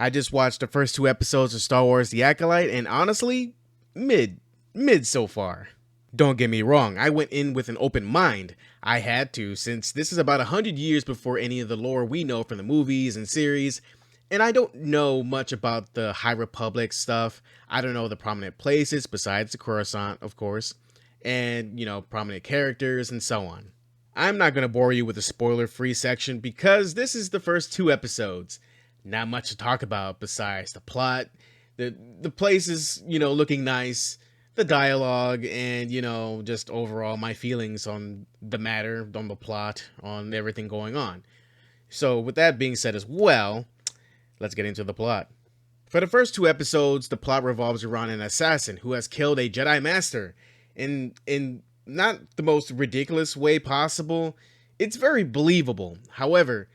I just watched the first two episodes of Star Wars The Acolyte, and honestly, mid so far. Don't get me wrong, I went in with an open mind. I had to, since this is about 100 years before any of the lore we know from the movies and series, and I don't know much about the High Republic stuff. I don't know the prominent places besides the Coruscant, of course, and, prominent characters and so on. I'm not going to bore you with a spoiler free section because this is the first two episodes. Not much to talk about besides the plot, the place is, looking nice, the dialogue, and, just overall my feelings on the matter, on the plot, on everything going on. So, with that being said as well, let's get into the plot. For the first two episodes, the plot revolves around an assassin who has killed a Jedi Master in not the most ridiculous way possible. It's very believable. However,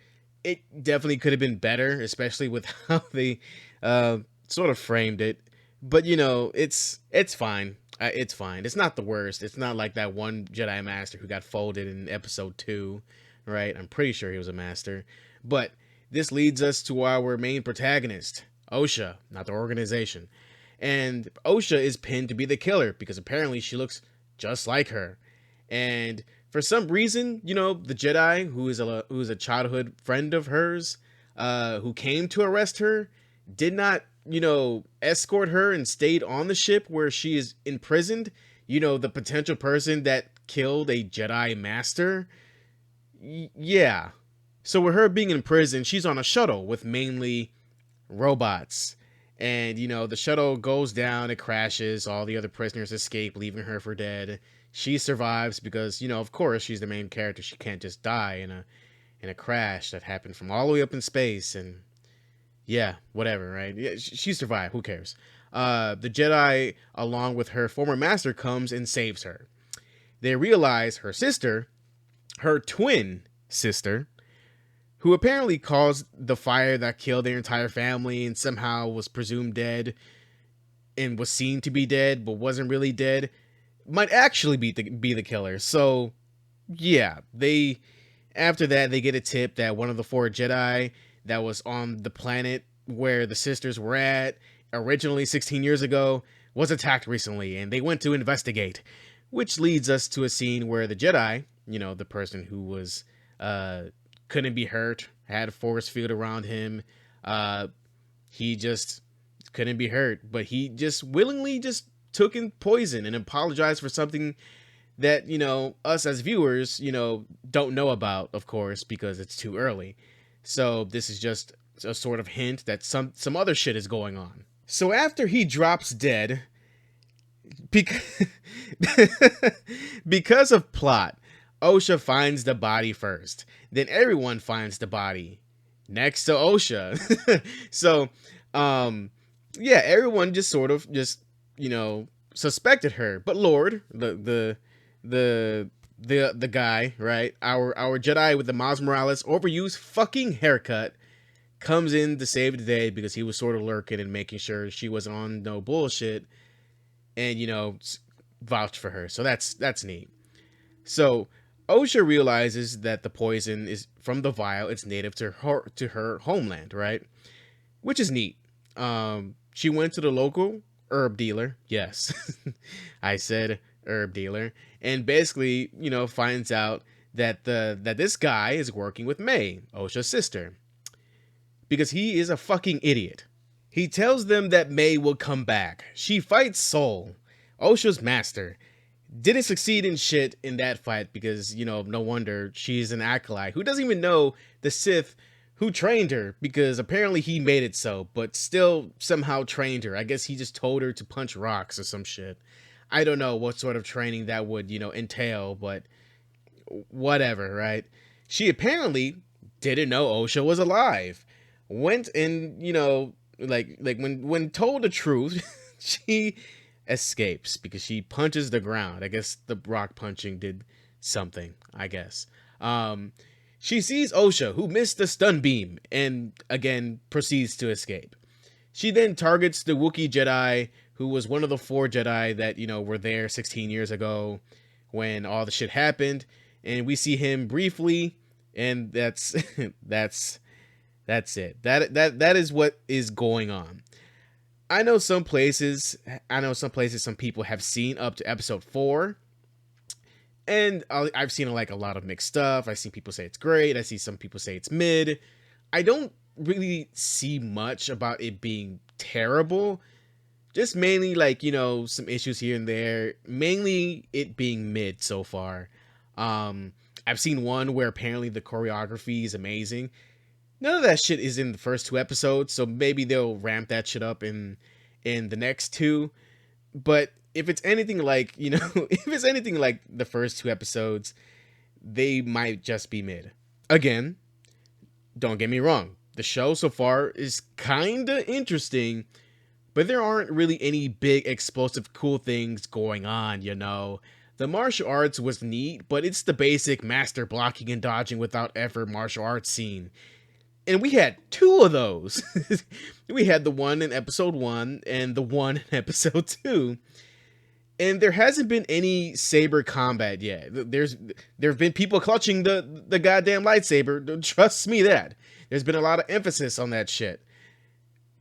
it definitely could have been better, especially with how they sort of framed it. But it's fine. It's fine. It's not the worst. It's not like that one Jedi Master who got folded in episode 2, right? I'm pretty sure he was a master. But this leads us to our main protagonist, Osha, not the organization. And Osha is pinned to be the killer because apparently she looks just like her. And for some reason, the Jedi, who is a childhood friend of hers, who came to arrest her, did not, escort her and stayed on the ship where she is imprisoned. The potential person that killed a Jedi Master. Yeah. So with her being in prison, she's on a shuttle with mainly robots. And, the shuttle goes down, it crashes, all the other prisoners escape, leaving her for dead. She survives because, of course, she's the main character. She can't just die in a crash that happened from all the way up in space. And yeah, whatever, right? Yeah, she survived. Who cares? The Jedi, along with her former master, comes and saves her. They realize her twin sister, who apparently caused the fire that killed their entire family and somehow was presumed dead and was seen to be dead but wasn't really dead, might actually be the killer. So yeah, after that they get a tip that one of the four Jedi that was on the planet where the sisters were at originally 16 years ago was attacked recently, and they went to investigate, which leads us to a scene where the Jedi, the person who was couldn't be hurt, had a force field around him, he just couldn't be hurt, but he just willingly just took in poison and apologized for something that, us as viewers, don't know about, of course, because it's too early. So this is just a sort of hint that some other shit is going on. So after he drops dead, because, because of plot, Osha finds the body first. Then everyone finds the body next to Osha. So, yeah, everyone just sort of suspected her. But Lord, the guy, right? Our Jedi with the Miles Morales overused fucking haircut comes in to save the day because he was sort of lurking and making sure she wasn't on no bullshit, and vouched for her. So that's neat. So Osha realizes that the poison is from the vial. It's native to her homeland, right? Which is neat. She went to the local herb dealer. Yes, I said herb dealer, and basically, finds out that this guy is working with May, Osha's sister, because he is a fucking idiot. He tells them that May will come back. She fights Soul, Osha's master. Didn't succeed in shit in that fight because, no wonder she's an acolyte who doesn't even know the Sith who trained her, because apparently he made it so, but still somehow trained her. I guess he just told her to punch rocks or some shit. I don't know what sort of training that would, entail, but whatever, right? She apparently didn't know Osha was alive. Went and, like when told the truth, she escapes because she punches the ground. I guess the rock punching did something, I guess. She sees Osha, who missed the stun beam, and again proceeds to escape. She then targets the Wookiee Jedi, who was one of the 4 Jedi that, were there 16 years ago when all the shit happened. And we see him briefly, and that's That's it. That is what is going on. I know some places. Some people have seen up to episode 4, and I've seen like a lot of mixed stuff. I've seen people say it's great. I see some people say it's mid. I don't really see much about it being terrible. Just mainly like, some issues here and there. Mainly it being mid so far. Um, I've seen one where apparently the choreography is amazing. None of that shit is in the first 2 episodes, so maybe they'll ramp that shit up in the next 2. But if it's anything like, if it's anything like the first 2 episodes, they might just be mid. Again, don't get me wrong. The show so far is kind of interesting, but there aren't really any big explosive cool things going on. The martial arts was neat, but it's the basic master blocking and dodging without effort martial arts scene. And we had 2 of those. We had the one in episode 1 and the one in episode 2. And there hasn't been any saber combat yet. There have been people clutching the goddamn lightsaber. Trust me that. There's been a lot of emphasis on that shit.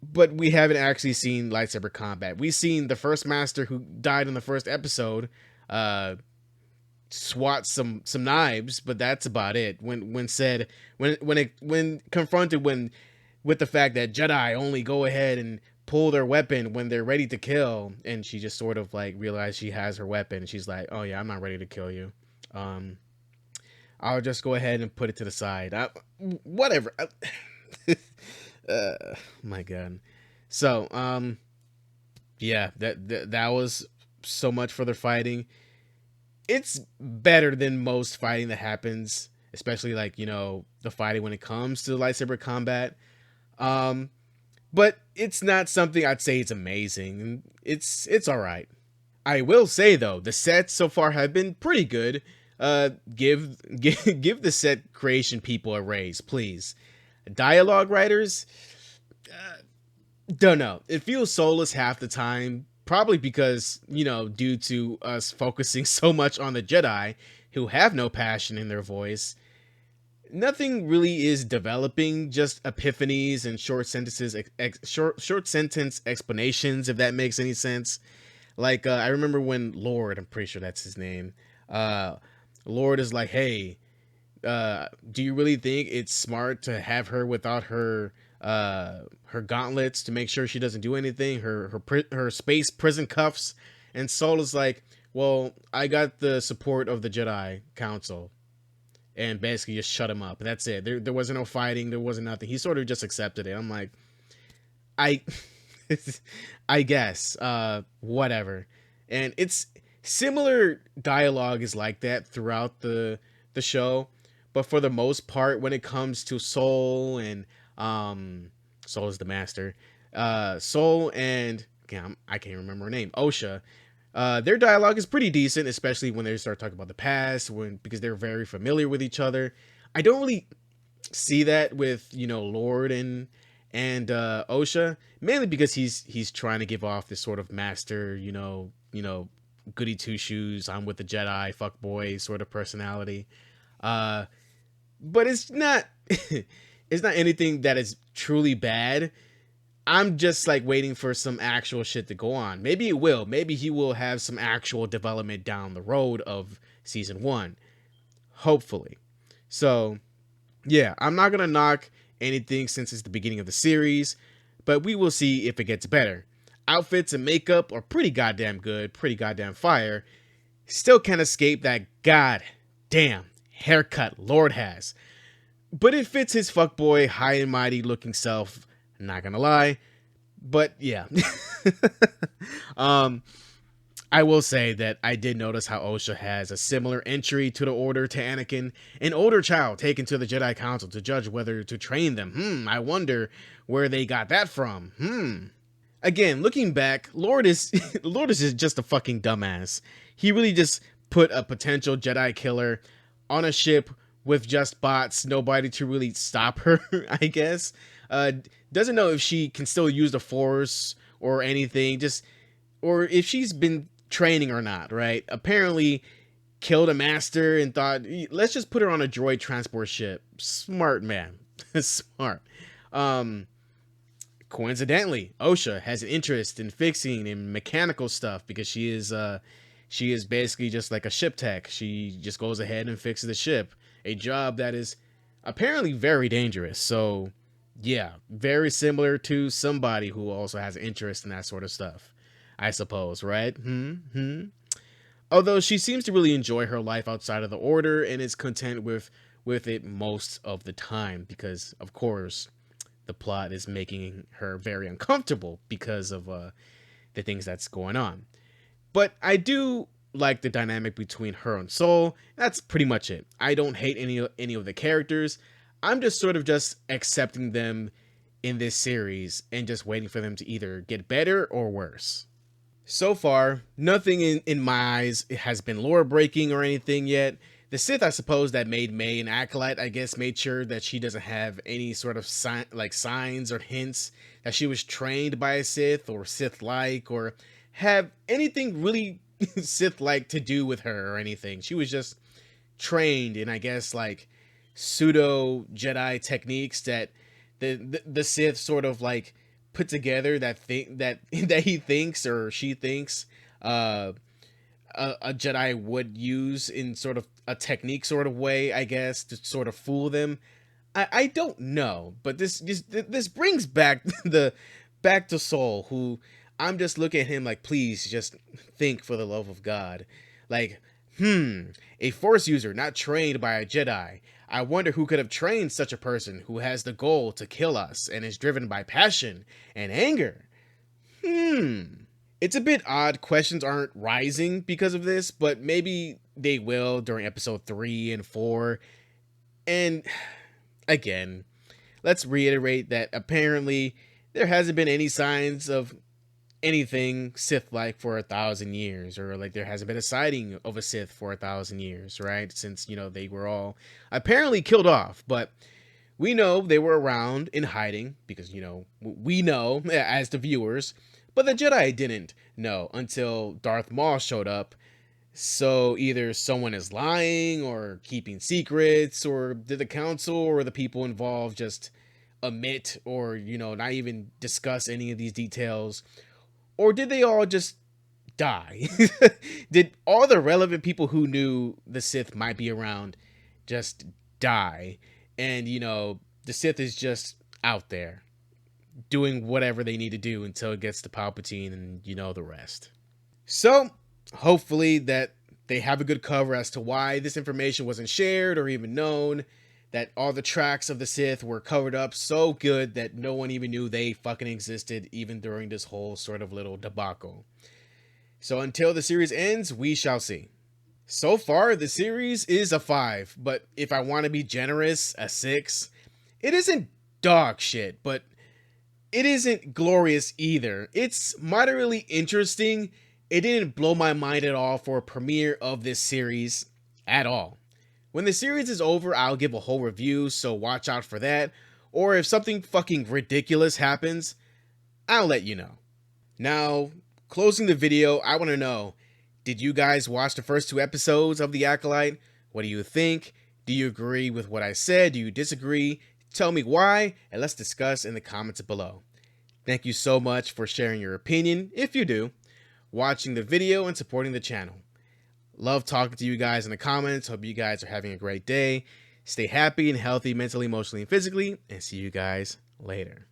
But we haven't actually seen lightsaber combat. We've seen the first master who died in the first episode swat some knives, but that's about it. When confronted with the fact that Jedi only go ahead and pull their weapon when they're ready to kill, and she just sort of like realized she has her weapon. She's like, "Oh yeah, I'm not ready to kill you. I'll just go ahead and put it to the side. Whatever." My God. So yeah, that was so much for their fighting. It's better than most fighting that happens, especially like, the fighting when it comes to lightsaber combat. But it's not something I'd say it's amazing. It's all right. I will say though, the sets so far have been pretty good. Give the set creation people a raise, please. Dialogue writers, don't know. It feels soulless half the time. Probably because, due to us focusing so much on the Jedi, who have no passion in their voice, nothing really is developing, just epiphanies and short sentences, short sentence explanations, if that makes any sense. Like, I remember when Lord, I'm pretty sure that's his name, Lord is like, "Hey, do you really think it's smart to have her without her gauntlets to make sure she doesn't do anything, her space prison cuffs?" And Saul is like, "Well, I got the support of the Jedi Council," and basically just shut him up. And that's it. There wasn't no fighting. There wasn't nothing. He sort of just accepted it. I'm like, I, I guess, whatever. And it's similar dialogue is like that throughout the show, but for the most part, when it comes to Soul and Soul is the master, Soul and I can't remember her name, Osha. Their dialogue is pretty decent, especially when they start talking about the past, because they're very familiar with each other. I don't really see that with Lord and Osha, mainly because he's trying to give off this sort of master, goody two shoes, I'm with the Jedi, fuck boy sort of personality. But it's not it's not anything that is truly bad. I'm just like waiting for some actual shit to go on. Maybe it will. Maybe he will have some actual development down the road of season 1. Hopefully. So, yeah, I'm not going to knock anything since it's the beginning of the series, but we will see if it gets better. Outfits and makeup are pretty goddamn good, pretty goddamn fire. Still can't escape that goddamn haircut Lord has. But it fits his fuckboy, high and mighty looking self, not gonna lie. But yeah. I will say that I did notice how Osha has a similar entry to the Order to Anakin, an older child taken to the Jedi Council to judge whether to train them. I wonder where they got that from. Again, looking back, Lord is just a fucking dumbass. He really just put a potential Jedi killer on a ship with just bots, nobody to really stop her, I guess. Doesn't know if she can still use the Force or anything, or if she's been training or not, right? Apparently killed a master and thought, let's just put her on a droid transport ship. Smart man. Smart. Um, Coincidentally, Osha has an interest in fixing and mechanical stuff because she is basically just like a ship tech. She just goes ahead and fixes the ship, a job that is apparently very dangerous. So, yeah, very similar to somebody who also has an interest in that sort of stuff, I suppose, right? Although she seems to really enjoy her life outside of the order and is content with it most of the time because, of course, the plot is making her very uncomfortable because of the things that's going on. But I do like the dynamic between her and Soul. That's pretty much it. I don't hate any of the characters. I'm just sort of just accepting them in this series and just waiting for them to either get better or worse. So far, nothing in my eyes has been lore breaking or anything yet. The Sith, I suppose, that made May an Acolyte, I guess, made sure that she doesn't have any sort of signs or hints that she was trained by a Sith or Sith-like or have anything really Sith-like to do with her or anything. She was just trained in, I guess, like pseudo Jedi techniques that the Sith sort of like put together that that he thinks or she thinks a Jedi would use in sort of a technique sort of way, I guess, to sort of fool them. I don't know, but this brings back back to Soul, who I'm just looking at him like, please just think for the love of God. Like, a Force user not trained by a Jedi. I wonder who could have trained such a person who has the goal to kill us and is driven by passion and anger. It's a bit odd questions aren't rising because of this, but maybe they will during episode 3 and 4. And again, let's reiterate that apparently there hasn't been any signs of anything Sith-like for 1,000 years, or like there hasn't been a sighting of a Sith for 1,000 years, right? Since, they were all apparently killed off, but we know they were around in hiding because, we know as the viewers, but the Jedi didn't know until Darth Maul showed up. So either someone is lying or keeping secrets, or did the council or the people involved just omit or, not even discuss any of these details? Or did they all just die? Did all the relevant people who knew the Sith might be around just die? And, the Sith is just out there doing whatever they need to do until it gets to Palpatine and the rest. So, hopefully that they have a good cover as to why this information wasn't shared or even known, that all the tracks of the Sith were covered up so good that no one even knew they fucking existed even during this whole sort of little debacle. So until the series ends, we shall see. So far, the series is a 5, but if I want to be generous, a 6. It isn't dog shit, but it isn't glorious either. It's moderately interesting. It didn't blow my mind at all for a premiere of this series at all. When the series is over, I'll give a whole review, so watch out for that. Or if something fucking ridiculous happens, I'll let you know. Now, closing the video, I want to know, did you guys watch the first 2 episodes of The Acolyte? What do you think? Do you agree with what I said? Do you disagree? Tell me why, and let's discuss in the comments below. Thank you so much for sharing your opinion, if you do, watching the video, and supporting the channel. Love talking to you guys in the comments. Hope you guys are having a great day. Stay happy and healthy mentally, emotionally, and physically, and see you guys later.